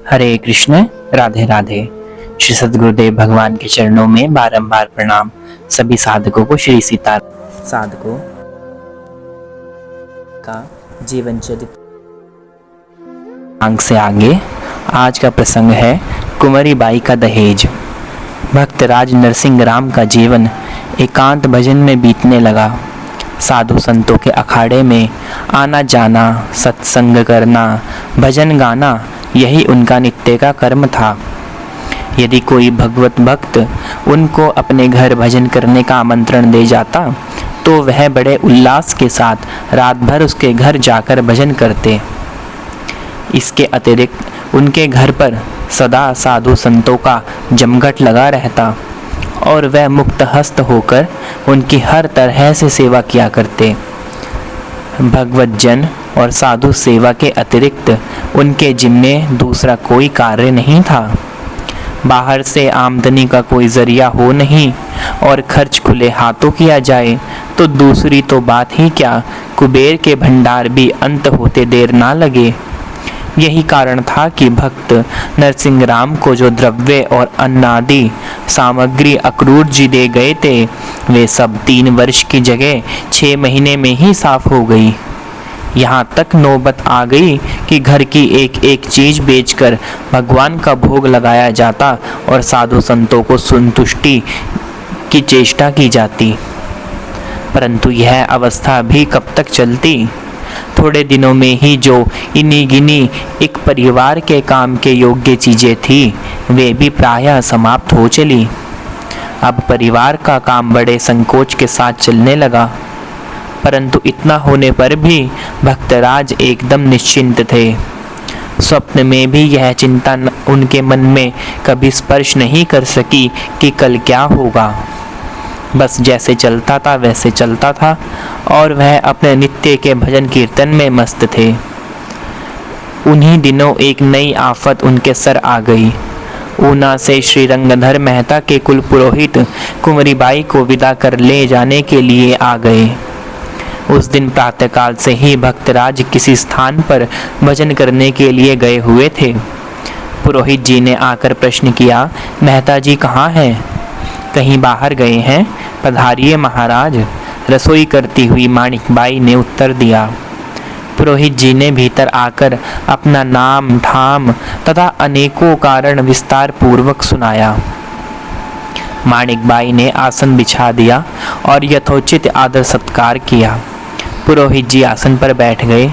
हरे कृष्ण, राधे राधे। श्री सद्गुरुदेव भगवान के चरणों में बारंबार प्रणाम। सभी साधकों को श्री सीता साधकों का जीवन चरित्र अंग से आगे आज का प्रसंग है कुंवरी बाई का दहेज। भक्तराज नरसिंह राम का जीवन एकांत भजन में बीतने लगा। साधु संतों के अखाड़े में आना जाना, सत्संग करना, भजन गाना, यही उनका नित्य का कर्म था। यदि कोई भगवत भक्त उनको अपने घर भजन करने का आमंत्रण दे जाता तो वह बड़े उल्लास के साथ रात भर उसके घर जाकर भजन करते। इसके अतिरिक्त उनके घर पर सदा साधु संतों का जमघट लगा रहता और वह मुक्त हस्त होकर उनकी हर तरह से सेवा किया करते। भगवत जन और साधु सेवा के अतिरिक्त उनके जिम्मे दूसरा कोई कार्य नहीं था। बाहर से आमदनी का कोई जरिया हो नहीं और खर्च खुले हाथों किया जाए तो दूसरी तो बात ही क्या, कुबेर के भंडार भी अंत होते देर ना लगे। यही कारण था कि भक्त नरसिंह राम को जो द्रव्य और अन्नादि सामग्री अक्रूर जी दे गए थे वे सब 3 वर्ष की जगह 6 महीने में ही साफ हो गई। यहाँ तक नौबत आ गई कि घर की एक एक चीज बेचकर भगवान का भोग लगाया जाता और साधु संतों को संतुष्टि की चेष्टा की जाती। परंतु यह अवस्था भी कब तक चलती? थोड़े दिनों में ही जो इन्हीं गिनी एक परिवार के काम के योग्य चीजें थी वे भी प्रायः समाप्त हो चली। अब परिवार का काम बड़े संकोच के साथ चलने लगा। परंतु इतना होने पर भी भक्तराज एकदम निश्चिंत थे। स्वप्न में भी यह चिंता उनके मन में कभी स्पर्श नहीं कर सकी कि कल क्या होगा। बस जैसे चलता था वैसे चलता था और वह अपने नित्य के भजन कीर्तन में मस्त थे। उन्हीं दिनों एक नई आफत उनके सर आ गई। ऊना से श्री रंगधर मेहता के कुल पुरोहित कुंवरी बाई को विदा कर ले जाने के लिए आ गए। उस दिन प्रातःकाल से ही भक्तराज किसी स्थान पर भजन करने के लिए गए हुए थे। पुरोहित जी ने आकर प्रश्न किया, मेहता जी कहाँ हैं? कहीं बाहर गए हैं, पधारिए महाराज, रसोई करती हुई माणिक बाई ने उत्तर दिया। पुरोहित जी ने भीतर आकर अपना नाम ठाम तथा अनेकों कारण विस्तार पूर्वक सुनाया। माणिक बाई ने आसन बिछा दिया और यथोचित आदर सत्कार किया। पुरोहित जी आसन पर बैठ गए।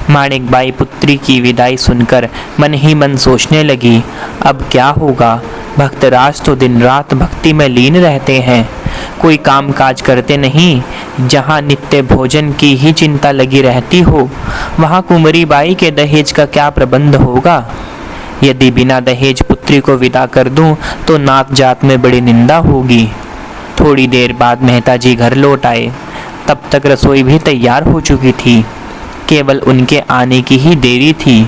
माणिक बाई पुत्री की विदाई सुनकर मन ही मन सोचने लगी, अब क्या होगा? भक्तराज तो दिन रात भक्ति में लीन रहते हैं, कोई काम काज करते नहीं। जहाँ नित्य भोजन की ही चिंता लगी रहती हो वहाँ कुंवरी बाई के दहेज का क्या प्रबंध होगा? यदि बिना दहेज पुत्री को विदा कर दूं तो नात जात में बड़ी निंदा होगी। थोड़ी देर बाद मेहता जी घर लौट आए। तब तक रसोई भी तैयार हो चुकी थी, केवल उनके आने की ही देरी थी।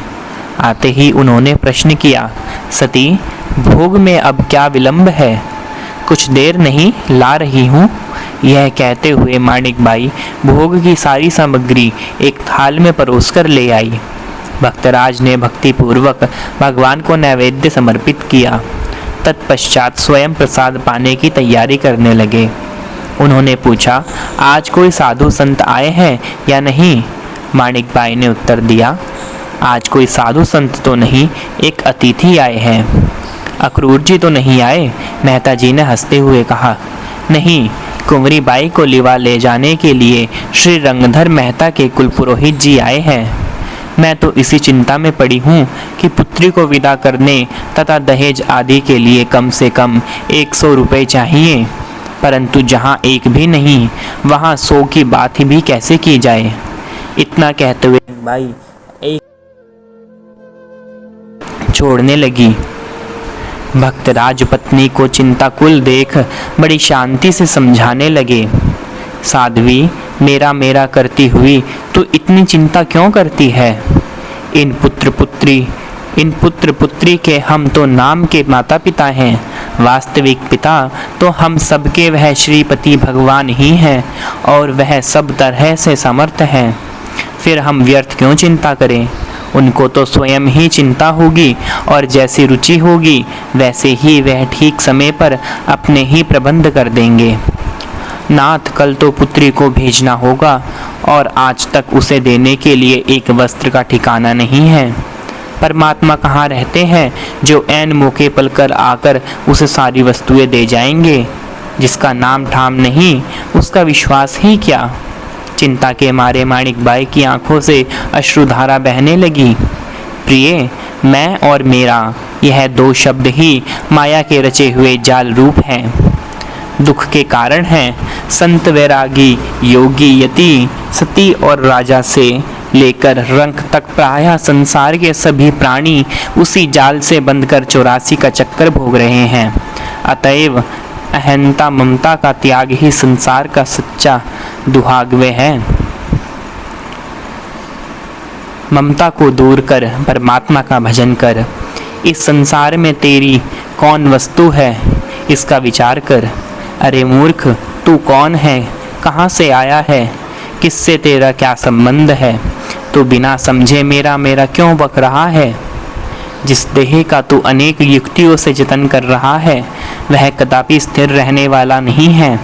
आते ही उन्होंने प्रश्न किया, सती भोग में अब क्या विलंब है? कुछ देर नहीं, ला रही हूँ। यह कहते हुए माणिक बाई भोग की सारी सामग्री एक थाल में परोसकर ले आई। भक्तराज ने भक्तिपूर्वक भगवान को नैवेद्य समर्पित किया। तत्पश्चात स्वयं प्रसाद पाने की तैयारी करने लगे। उन्होंने पूछा, आज कोई साधु संत आए हैं या नहीं? माणिक बाई ने उत्तर दिया, आज कोई साधु संत तो नहीं, एक अतिथि आए हैं। अक्रूर जी तो नहीं आए? मेहता जी ने हंसते हुए कहा, नहीं, कुंवरी बाई को लिवा ले जाने के लिए श्री रंगधर मेहता के कुल पुरोहित जी आए हैं। मैं तो इसी चिंता में पड़ी हूँ कि पुत्री को विदा करने तथा दहेज आदि के लिए कम से कम 100 रुपये चाहिए, परंतु जहाँ एक भी नहीं वहाँ 100 की बात ही भी कैसे की जाए? इतना कहते हुए बाई एक छोड़ने लगी। भक्तराज पत्नी को चिंताकुल देख बड़ी शांति से समझाने लगे, साध्वी, मेरा मेरा करती हुई तू इतनी चिंता क्यों करती है? इन पुत्र पुत्री के हम तो नाम के माता पिता हैं, वास्तविक पिता तो हम सबके वह श्रीपति भगवान ही हैं और वह सब तरह से समर्थ हैं। फिर हम व्यर्थ क्यों चिंता करें? उनको तो स्वयं ही चिंता होगी और जैसी रुचि होगी वैसे ही वह ठीक समय पर अपने ही प्रबंध कर देंगे। नाथ, कल तो पुत्री को भेजना होगा और आज तक उसे देने के लिए एक वस्त्र का ठिकाना नहीं है। परमात्मा कहाँ रहते हैं जो ऐन मौके पर कर आकर उसे सारी वस्तुएं दे जाएंगे। जिसका नाम ठाम नहीं उसका विश्वास ही क्या। चिंता के मारे माणिक बाई की आंखों से अश्रुधारा बहने लगी। प्रिय, मैं और मेरा, यह दो शब्द ही माया के रचे हुए जाल रूप हैं। दुख के कारण हैं। संत, वैरागी, योगी, यति, सती और राजा से लेकर रंक तक प्रायः संसार के सभी प्राणी उसी जाल से बंधकर 84 का चक्कर भोग रहे हैं। अतएव अहंता ममता का त्याग ही संसार का सच्चा दुहाग्वे है। ममता को दूर कर परमात्मा का भजन कर। इस संसार में तेरी कौन वस्तु है इसका विचार कर। अरे मूर्ख, तू कौन है, कहाँ से आया है, किससे तेरा क्या संबंध है। तू बिना समझे मेरा मेरा क्यों बक रहा है। जिस देह का तू अनेक युक्तियों से जतन कर रहा है वह कदापि स्थिर रहने वाला नहीं है।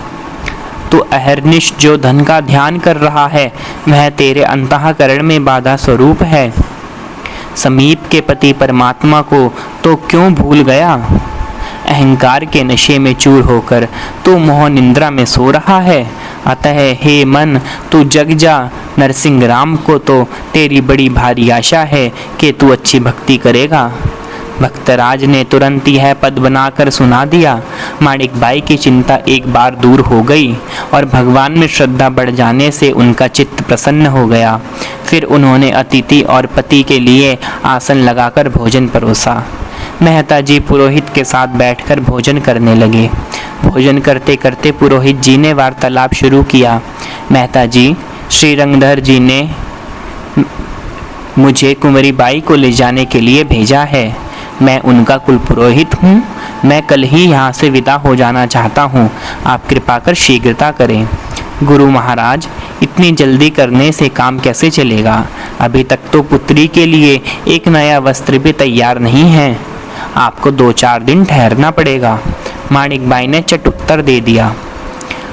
तू अहर्निश जो धन का ध्यान कर रहा है वह तेरे अंतःकरण में बाधा स्वरूप है। समीप के पति परमात्मा को तो क्यों भूल गया। अहंकार के नशे में चूर होकर तू मोह निंद्रा में सो रहा है। अतः हे मन, तू जग जा। नरसिंह राम को तो तेरी बड़ी भारी आशा है कि तू अच्छी भक्ति करेगा। भक्तराज ने तुरंत यह पद बनाकर सुना दिया। माणिक बाई की चिंता एक बार दूर हो गई और भगवान में श्रद्धा बढ़ जाने से उनका चित्त प्रसन्न हो गया। फिर उन्होंने अतिथि और पति के लिए आसन लगाकर भोजन परोसा। मेहता जी पुरोहित के साथ बैठकर भोजन करने लगे। भोजन करते करते पुरोहित जी ने वार्तालाप शुरू किया। मेहता जी, श्री रंगधर जी ने मुझे कुंवरी बाई को ले जाने के लिए भेजा है। मैं उनका कुल पुरोहित हूँ। मैं कल ही यहाँ से विदा हो जाना चाहता हूँ। आप कृपा कर शीघ्रता करें। गुरु महाराज, इतनी जल्दी करने से काम कैसे चलेगा। अभी तक तो पुत्री के लिए एक नया वस्त्र भी तैयार नहीं है। आपको 2-4 दिन ठहरना पड़ेगा। माणिक बाई ने चट उत्तर दे दिया।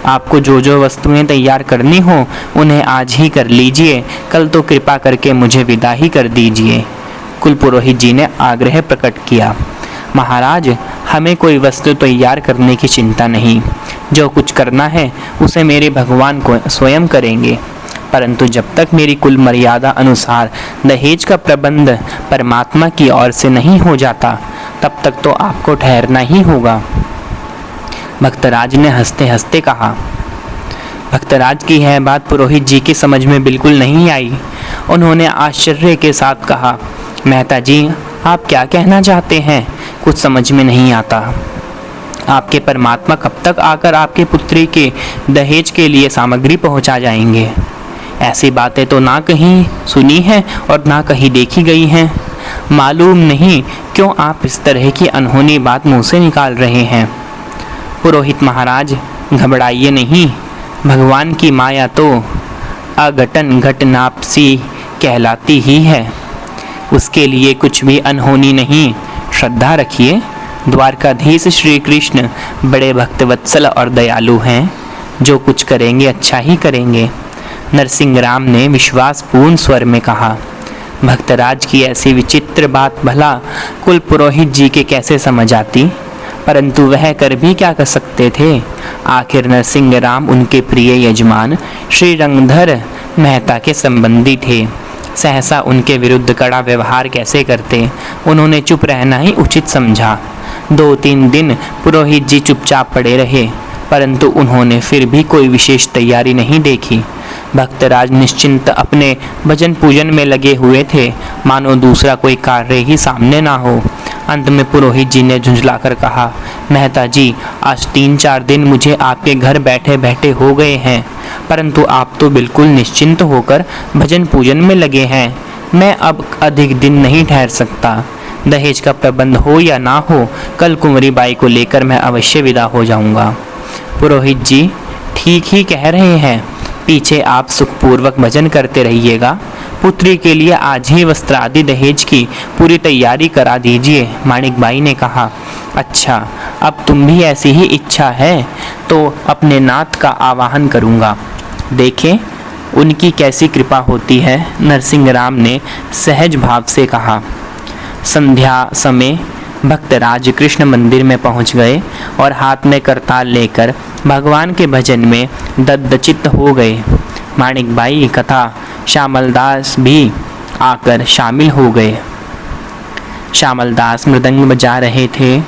आपको जो जो वस्तुएं तैयार करनी हो उन्हें आज ही कर लीजिए। कल तो कृपा करके मुझे विदा ही कर दीजिए। कुल पुरोहित जी ने आग्रह प्रकट किया। महाराज, हमें कोई वस्तु तैयार करने की चिंता नहीं। जो कुछ करना है उसे मेरे भगवान को स्वयं करेंगे। परंतु जब तक मेरी कुल मर्यादा अनुसार दहेज का प्रबंध परमात्मा की ओर से नहीं हो जाता तब तक तो आपको ठहरना ही होगा। भक्तराज ने हंसते हंसते कहा। भक्तराज की यह बात पुरोहित जी की समझ में बिल्कुल नहीं आई। उन्होंने आश्चर्य के साथ कहा, मेहता जी, आप क्या कहना चाहते हैं, कुछ समझ में नहीं आता। आपके परमात्मा कब तक आकर आपके पुत्री के दहेज के लिए सामग्री पहुंचा जाएंगे। ऐसी बातें तो ना कहीं सुनी हैं और ना कहीं देखी गई हैं। मालूम नहीं क्यों आप इस तरह की अनहोनी बात मुंह से निकाल रहे हैं। पुरोहित महाराज, घबराइए नहीं। भगवान की माया तो अघटन घटनापसी कहलाती ही है। उसके लिए कुछ भी अनहोनी नहीं। श्रद्धा रखिए। द्वारकाधीश श्री कृष्ण बड़े भक्तवत्सल और दयालु हैं। जो कुछ करेंगे अच्छा ही करेंगे। नरसिंह राम ने विश्वासपूर्ण स्वर में कहा। भक्तराज की ऐसी विचित्र बात भला कुल पुरोहित जी के कैसे समझ आती, परंतु वह कर भी क्या कर सकते थे। आखिर नरसिंह राम उनके प्रिय यजमान श्री रंगधर मेहता के संबंधी थे। सहसा उनके विरुद्ध कड़ा व्यवहार कैसे करते, उन्होंने चुप रहना ही उचित समझा। 2-3 दिन पुरोहित जी चुपचाप पड़े रहे, परंतु उन्होंने फिर भी कोई विशेष तैयारी नहीं देखी। भक्तराज निश्चिंत अपने भजन पूजन में लगे हुए थे, मानो दूसरा कोई कार्य ही सामने ना हो। अंत में पुरोहित जी ने झुंझलाकर कहा, मेहता जी, आज 3-4 दिन मुझे आपके घर बैठे बैठे हो गए हैं, परंतु आप तो बिल्कुल निश्चिंत होकर भजन पूजन में लगे हैं। मैं अब अधिक दिन नहीं ठहर सकता। दहेज का प्रबंध हो या ना हो, कल कुंवरी बाई को लेकर मैं अवश्य विदा हो जाऊंगा। पुरोहित जी ठीक ही कह रहे हैं। पीछे आप सुखपूर्वक भजन करते रहिएगा। पुत्री के लिए आज ही वस्त्र आदि दहेज की पूरी तैयारी करा दीजिए। माणिक बाई ने कहा, अच्छा, अब तुम भी ऐसी ही इच्छा है तो अपने नाथ का आवाहन करूँगा, देखें उनकी कैसी कृपा होती है। नरसिंह राम ने सहज भाव से कहा। संध्या समय भक्त राज कृष्ण मंदिर में पहुंच गए और हाथ में करताल लेकर भगवान के भजन में दद्दचित्त हो गए। माणिक बाई तथा श्यामलदास भी आकर शामिल हो गए। श्यामलदास मृदंग बजा रहे थे।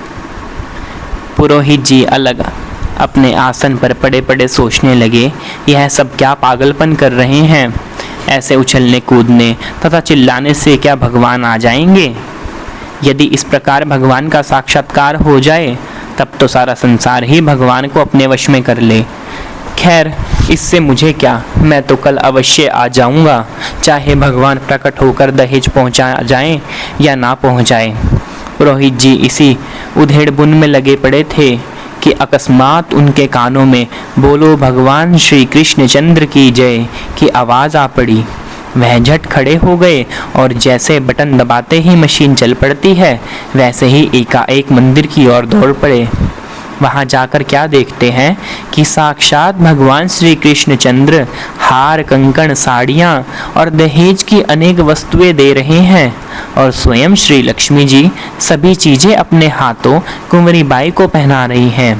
पुरोहित जी अलग अपने आसन पर पड़े पड़े सोचने लगे, यह सब क्या पागलपन कर रहे हैं। ऐसे उछलने कूदने तथा चिल्लाने से क्या भगवान आ जाएंगे। यदि इस प्रकार भगवान का साक्षात्कार हो जाए तब तो सारा संसार ही भगवान को अपने वश में कर ले। खैर, इससे मुझे क्या, मैं तो कल अवश्य आ जाऊंगा, चाहे भगवान प्रकट होकर दहेज पहुंचा जाएं या ना पहुंचाएं। पुरोहित जी इसी उधेड़बुन में लगे पड़े थे कि अकस्मात उनके कानों में बोलो भगवान श्री कृष्ण चंद्र की जय की आवाज़ आ पड़ी। वह झट खड़े हो गए और जैसे बटन दबाते ही मशीन चल पड़ती है, वैसे ही एकाएक मंदिर की ओर दौड़ पड़े। वहाँ जाकर क्या देखते हैं कि साक्षात भगवान श्री कृष्ण चंद्र हार, कंकण, साड़ियाँ और दहेज की अनेक वस्तुएं दे रहे हैं और स्वयं श्री लक्ष्मी जी सभी चीज़ें अपने हाथों कुंवरी बाई को पहना रही हैं।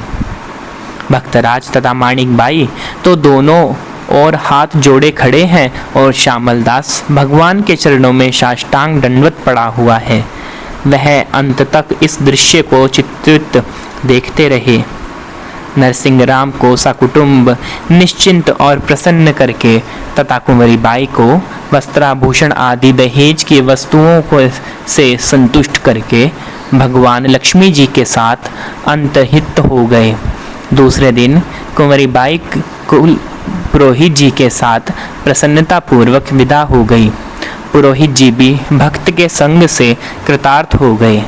भक्तराज तथा माणिक बाई तो दोनों और हाथ जोड़े खड़े हैं और श्यामलदास भगवान के चरणों में साष्टांग दंडवत पड़ा हुआ है। वह अंत तक इस दृश्य को चित्रित देखते रहे। नरसिंह राम को सकुटुंब निश्चिंत और प्रसन्न करके तथा कुंवरी बाई को वस्त्राभूषण आदि दहेज की वस्तुओं को से संतुष्ट करके भगवान लक्ष्मी जी के साथ अंतर्हित हो गए। दूसरे दिन कुंवरी बाई पुरोहित जी के साथ प्रसन्नता पूर्वक विदा हो गई। पुरोहित जी भी भक्त के संग से कृतार्थ हो गए।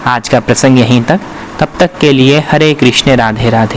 आज का प्रसंग यहीं तक। तब तक के लिए हरे कृष्ण, राधे राधे।